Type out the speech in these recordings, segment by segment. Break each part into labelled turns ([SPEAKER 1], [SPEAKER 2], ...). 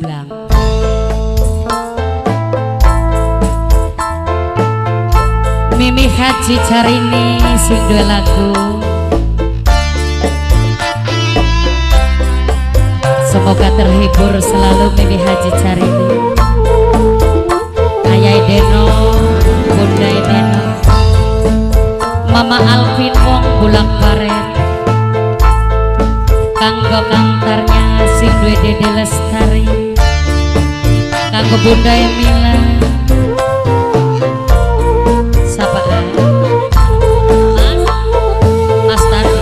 [SPEAKER 1] Jomblang. Mimi Haji Carini sing duwe lagu. Semoga terhibur selalu Mimi Haji Carini. Ayah Deno, Bunda Deno, Mama Alvin Wong Bulak Paren, kanggo kantarnya sing duwe Dede Lestari, kanggo Bunda Emila, sapaan Mas Tari.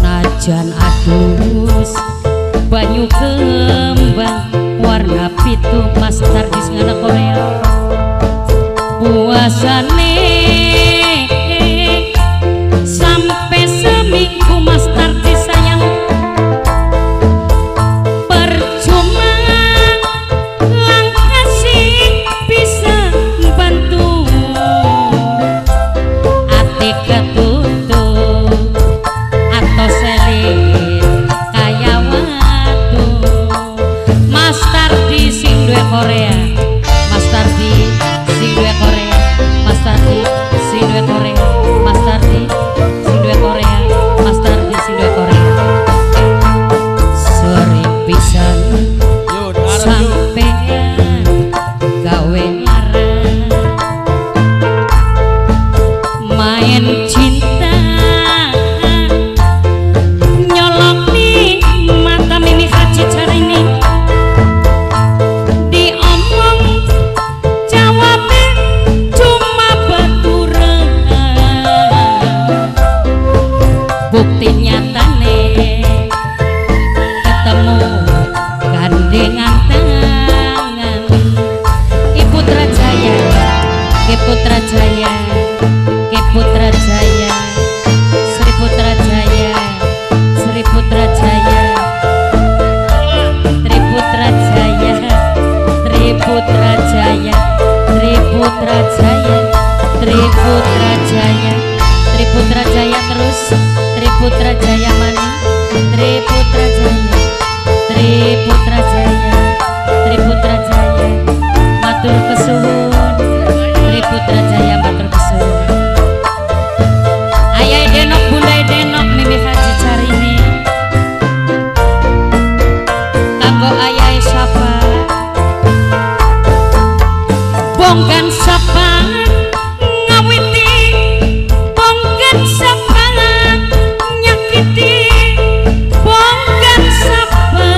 [SPEAKER 1] Najan adus banyu kembang warna pitu Mas Tardis ngana Korea puasane sampai seminggu Mas Tardis sayang percuma langkah sih bisa bantu ati ketutup atau selit kaya watu Mas Tardi sing duwe Korea, Mas Tardi sing duwe Korea, Mas Tardi sing duwe Korea, Mas Tardi sing duwe Korea, Mas Tardi sing duwe Korea. Sering pisan sampean gawe ngarang main cinta nyolok di mata Mimi Haji Carini. Bukti nyatane ketemu gandengan tangan Ibu Trajaya, Putra Jaya, Putra Jaya, Sri Putra Jaya, Sri Putra Jaya, Tri Putra Jaya, Tri Putra Jaya, Tri Putra Jaya, Tri Putra Jaya, Tri Putra Jaya terus. Tri Putra Jaya mana? Tri Putra Jaya, Tri Putra Jaya, Tri Putra Jaya, matur kesuwun. Tri Putra Jaya matur kesuwun. Ayah Denok, Bunda Denok, Mimi Haji Carini, kanggo ayah siapa? Bonggan sapa ngawiti, bonggan sapa nyakiti, bonggan sapa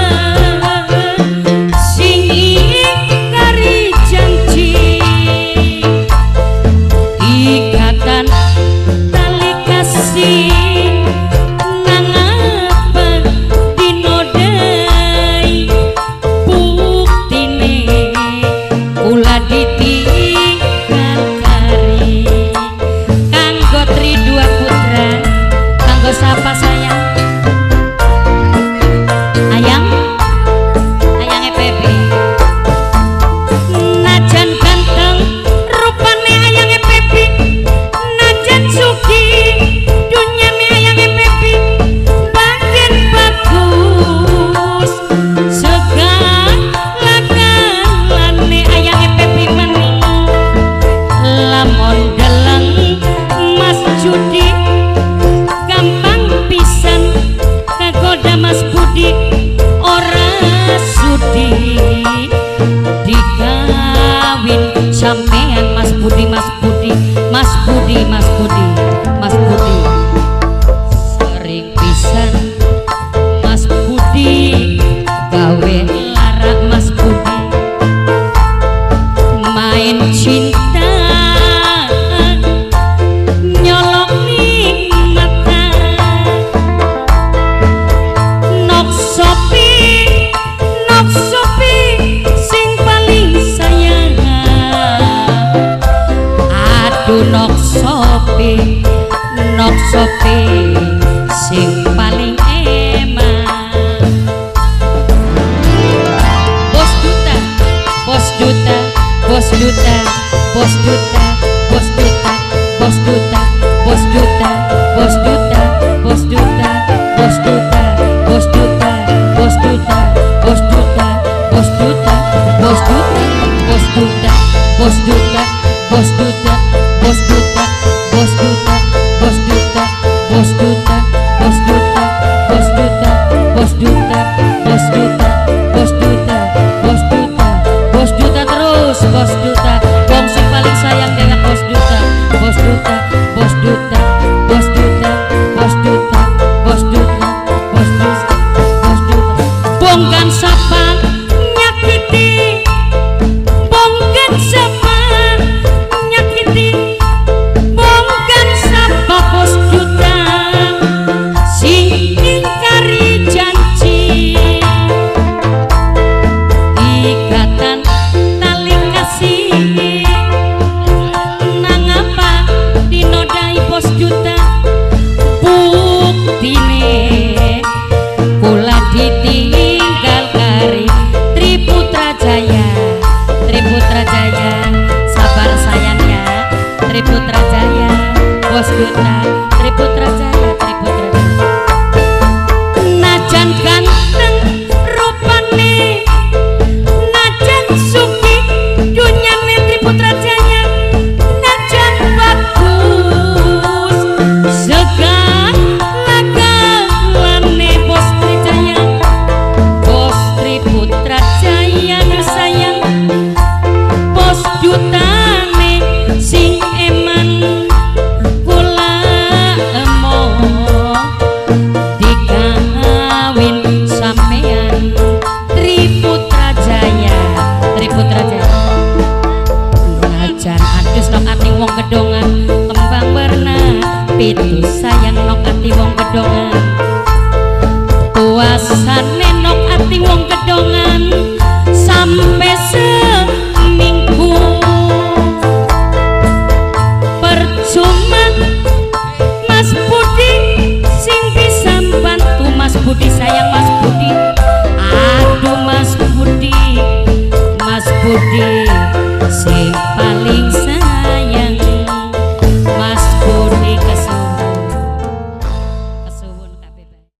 [SPEAKER 1] Duta Triputra Jaya Triputra Jaya najan ganteng rupane najan sugih dunyane Triputra Jaya najan bagus segala-galane Bos Trijaya Bos Triputra Jaya nu sayang Bos dutane sing eman kula emoh dikawin sampean Triputra Jaya Triputra Jaya najan adus nok ati wong gedongan kembang warna pitu sayang nok ati wong gedongan puasane nok ati wong gedongan sampai seminggu percuma Mas Budi sing bisa bantu Mas Budi sayang Mas Budi aduh Mas Budi sing paling